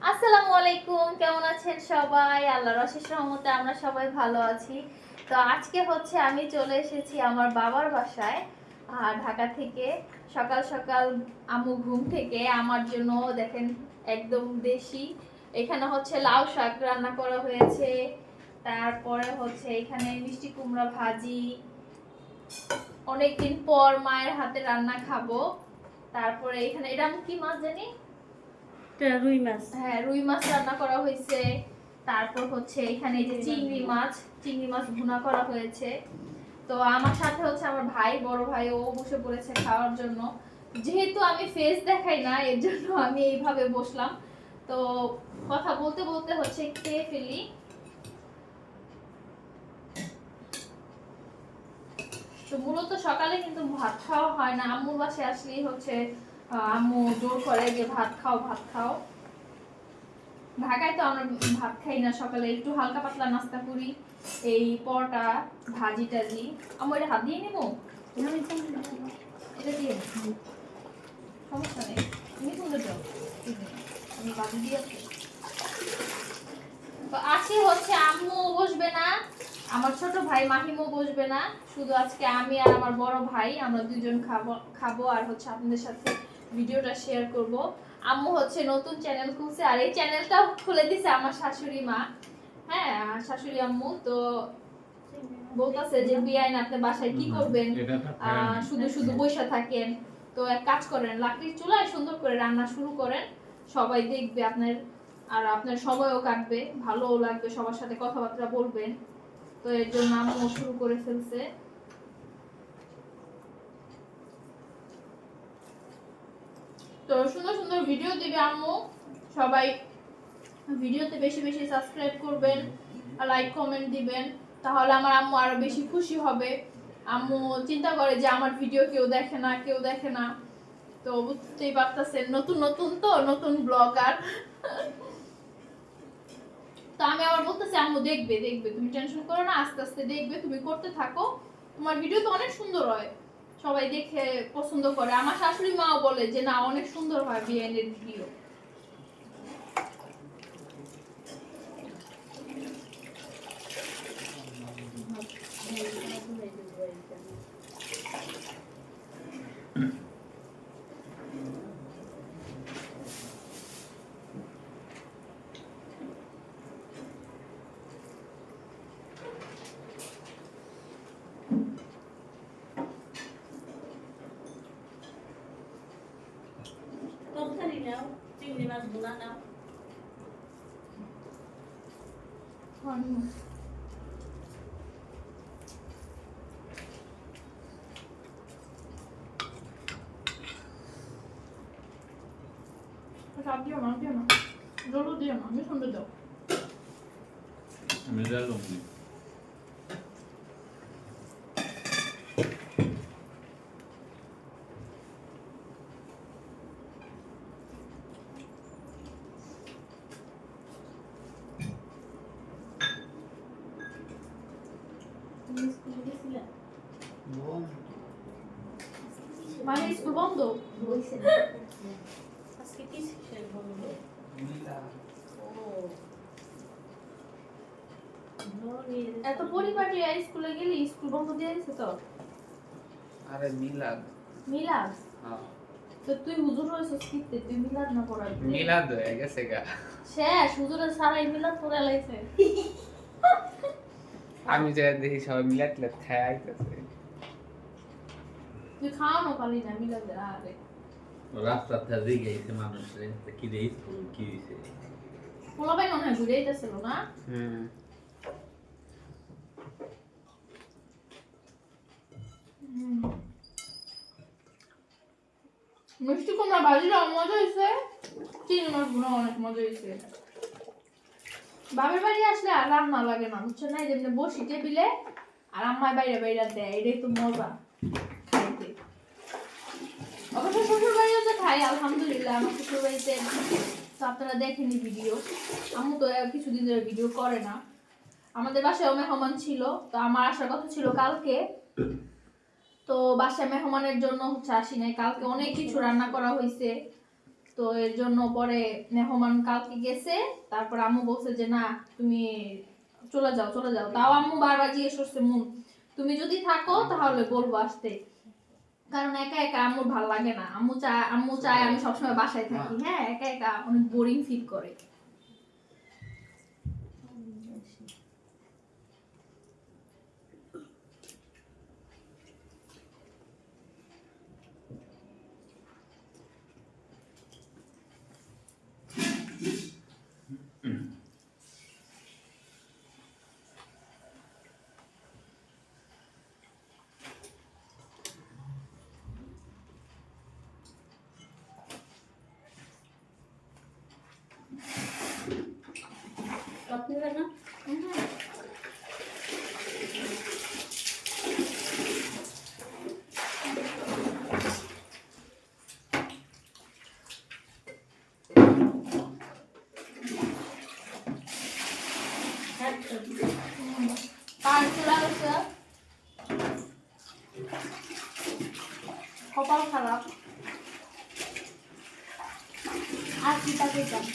আসসালামু আলাইকুম, কেমন আছেন সবাই? আল্লাহর অশেষ রহমতে আমরা সবাই ভালো আছি। তো আজকে হচ্ছে আমি চলে এসেছি আমার বাবার বাসায় ঢাকা থেকে। সকাল সকাল আম্মু ঘুম থেকে আমার জন্য দেখেন একদম দেশি এখানে হচ্ছে লাউ শাক রান্না করা হয়েছে। তারপরে হচ্ছে এখানে মিষ্টি কুমড়া ভাজি, অনেকদিন পর মায়ের হাতে রান্না খাবো। তারপরে এখানে এটা কি মাছ জানি, রুই মাছ। হ্যাঁ রুই মাছ রান্না করা হয়েছে। তারপর হচ্ছে এখানে যে চিংড়ি মাছ ভুনা করা হয়েছে। তো আমার সাথে হচ্ছে আমার ভাই, বড় ভাই, ও বসে পড়েছে খাওয়ার জন্য। যেহেতু আমি ফেস দেখাই না এর জন্য আমি এইভাবে বসলাম। তো কথা বলতে বলতে হচ্ছে খেয়ে ফেলি। তো মূলত সকালে কিন্তু ভাত খাওয়া হয় না, আম্মুর বাসায় আসলেই হচ্ছে আম্মু জোর করে যে ভাত খাও ভাত খাও। ঢাকায় তো আমরা ভাত খাই না, সকালে একটু হালকা পাতলা নাস্তা করি, এই পরোটা ভাজি টাজি। আমার এটা হাত দিয়ে নেবো, এটা দিয়ে সমস্যা নেই, তুমি তুলে দাও, আমি বাজি দিয়ে আসি। তো আজকে হচ্ছে আম্মু বসবে না, আমার ছোট ভাই মাহিমও বসবে না, শুধু আজকে আমি আর আমার বড় ভাই আমরা দুইজন খাবো আর হচ্ছে আপনাদের সাথে ভিডিওটা শেয়ার করব। আম্মু হচ্ছে নতুন চ্যানেল খুলছে, আর এই চ্যানেলটা খুলে দিছে আমার শাশুড়ি মা। হ্যাঁ, শাশুড়ি আম্মু তো বলতাছে যে বিয়াইন আপনি বাসায় কি করবেন, শুধু শুধু বসে থাকেন। তো এক কাজ করেন, লাকড়ির চুলায় সুন্দর করে রান্না শুরু করেন, সবাই দেখবে আপনার, আর আপনার সময়ও কাটবে, ভালোও লাগবে, সবার সাথে কথাবার্তা বলবেন। তো এর জন্য আম্মু শুরু করে ফেলছে। তো সুন্দর সুন্দর ভিডিও দিবে আম্মু, সবাই ভিডিওতে বেশি বেশি সাবস্ক্রাইব করবেন আর লাইক কমেন্ট দিবেন, তাহলে আমার আম্মু আরো বেশি খুশি হবে। আম্মু চিন্তা করে যে আমার ভিডিও কেউ দেখে না। তো বুঝতেই পারতেছেন নতুন নতুন তো নতুন ব্লগার। তো আমি আবার বলতেছি আম্মু দেখবে দেখবে, তুমি টেনশন করো না, আস্তে আস্তে দেখবে, তুমি করতে থাকো, তোমার ভিডিও তো অনেক সুন্দর হয়, সবাই দেখে পছন্দ করে। আমার শাশুড়ি মাও বলে যে না অনেক সুন্দর হয় বিয়ের ভিডিও। তরকারি নাও, চিংড়ি মাছ ভুনা নাও। সব দিও না, জলও দিও না, আমি সুন্দর দাও। আমি জানলাম না। মানে স্কুল বন্ধ? আজকে কি শেষ হলো? এত পরিপাটি স্কুলে গেলি, স্কুল বন্ধ দিয়ে দিছে তো? আরে মিলাদ। মিলাদ? হ্যাঁ তো তুই হুজুর হইছিস কিতে, তুই মিলাদ না পড়াবি? মিলাদ হয়ে গেছে গা। শেষ, হুজুরের সারাই মিলাদ পড়ে লাইছে। আমি যে দেখি সবাই মিলাদ টিলাদ খায় আইতেছে। তুই খাওয়ানো পারলি না মিলাদের, আরে রাস্তা থেকে গেছে মানুষে কি রে স্কুল কি হইছে পোলাপাই মনে হয় ঘুরে যাইতেছিল না? মিষ্টি কুমড়া ভাজিটা মজা হয়েছে, চিংড়ি মাছ ভুনা অনেক মজা হয়েছে। বাবার বাড়ি আসলে আর রান্না লাগে না, বুঝছো না, যেমনি বসি টেবিলে আর আম্মায় বাইরে বাইরে দেয়, এটাই তো মজা খাইতে। অবশ্য শ্বশুর বাড়িও তো খাই আলহামদুলিল্লাহ, আমার শ্বশুর বাড়িতে তো আপনারা দেখেনি ভিডিও, আম্মু তো কিছুদিন ধরে ভিডিও করে না। আমাদের বাসায় মেহমান ছিল, তো আমার আসার কথা ছিল কালকে, তো বাসায় মেহমানের জন্য হচ্ছে আসি নাই, কালকে অনেক কিছু রান্না করা হয়েছে। তো তো এর জন্য পরে মেহমান কালকে গেছে, তারপর আম্মু বলছে যে না তুমি চলে যাও চলে যাও। তাও আম্মু বারবার জিজ্ঞেস করছে মুন তুমি যদি থাকো তাহলে বলবো আসতে, কারণ একা একা আম্মুর ভালো লাগে না। আম্মু চায় আমি সবসময় বাসায় থাকি। হ্যাঁ, একা একা অনেক বোরিং ফিল করে। কত নেবে না? কার চলে গেছে, কপাল খারাপ। আর কি তাকে যান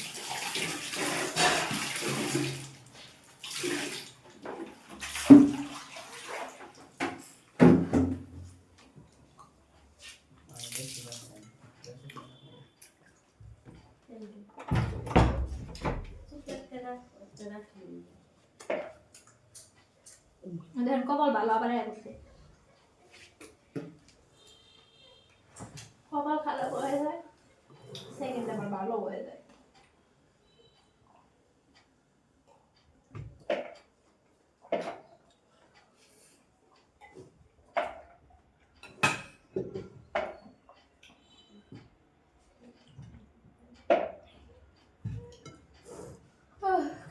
দেখেন কপাল ভালো আবার আসছে, কপাল খারাপ হয়ে যায় সেকেন্ড আবার ভালো হয়ে যায়।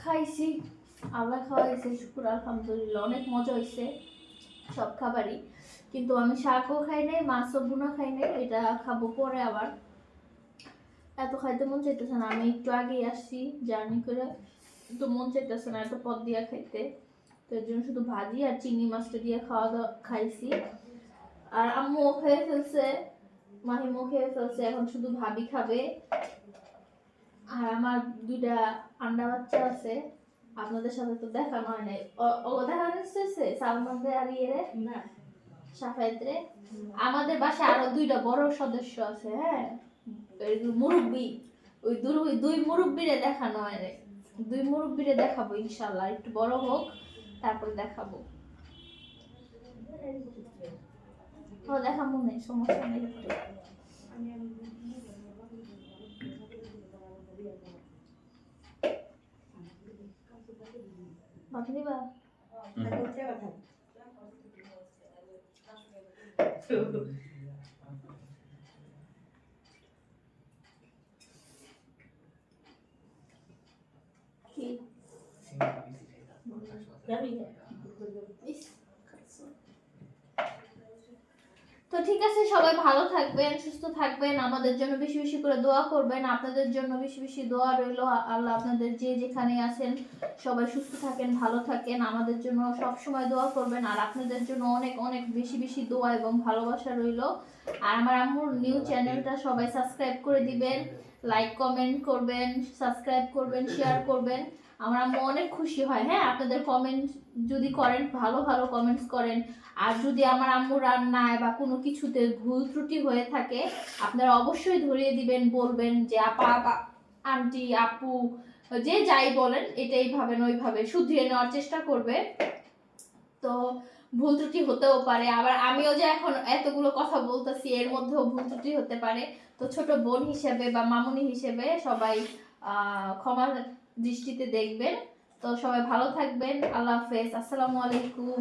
খাইছি, আবার খাওয়াইছে, শুকুর আলহামদুলিল্লাহ অনেক মজা হয়েছে সব খাবারই। কিন্তু আমি শাকও খাই নাই, মাছও ভুনা খাই নাই, এটা খাবো পরে। আবার এত খাইতে মন চাইতেছে না, আমি একটু আগেই আসছি জার্নি করে, তো মন চাইতেছে না এত পদ দিয়া খাইতে। তো এর জন্য শুধু ভাজি আর চিংড়ি মাছটা দিয়ে খাওয়া দাওয়া খাইছি। আর আম্মুও খেয়ে ফেলছে, মাহিমও খেয়ে ফেলছে, এখন শুধু ভাবি খাবে। আর আমার দুইটা আন্ডা বাচ্চা আছে, আপনাদের সাথে তো দেখানো হয় নাই। ও দেখানো হচ্ছে সালমানরে আর ইয়েরে না সাফায়েতরে। আমাদের বাসায় আরো দুইটা বড় সদস্য আছে। হ্যাঁ, মুরব্বি, ওই দুই মুরব্বিরে দেখানো হয় নাই। দুই মুরব্বিরে দেখাবো ইনশাল্লাহ, একটু বড় হোক তারপর দেখাবো। ও দেখাবো নেই, সমস্যা নেই। ভাত নিবা? কি? ইস, তো ঠিক আছে, সবাই ভালো থাকবেন, সুস্থ থাকবেন, আমাদের জন্য বেশি বেশি করে দোয়া করবেন। আপনাদের জন্য বেশি বেশি দোয়া রইলো। আল্লাহ আপনাদের যে যেখানে আছেন সবাই সুস্থ থাকেন, ভালো থাকেন। আমাদের জন্য সব সময় দোয়া করবেন, আর আপনাদের জন্য অনেক অনেক বেশি বেশি দোয়া এবং ভালোবাসা রইলো। আর আমার আম্মুর নিউ চ্যানেলটা সবাই সাবস্ক্রাইব করে দিবেন, লাইক কমেন্ট করবেন, সাবস্ক্রাইব করবেন, শেয়ার করবেন। আমার আম্মু অনেক খুশি হয়। হ্যাঁ, আপনাদের কমেন্ট যদি করেন, ভালো ভালো কমেন্টস করেন। আর যদি আমার আম্মু রান্নায় বা কোনো কিছুতে ভুল ত্রুটি হয়ে থাকে, আপনারা অবশ্যই ধরিয়ে দিবেন, বলবেন যে আপা আন্টি আপু যে যাই বলেন এটা এইভাবে না ওইভাবে শুধরিয়ে নেওয়ার চেষ্টা করবে। তো ভুল ত্রুটি হতেও পারে, আবার আমিও যে এখন এতগুলো কথা বলতেছি এর মধ্যেও ভুল ত্রুটি হতে পারে। তো ছোট বোন হিসেবে বা মামুনি হিসেবে সবাই ক্ষমা দৃষ্টিতে দেখবেন। তো সবাই ভালো থাকবেন, আল্লাহ হাফেজ, আসসালামু আলাইকুম।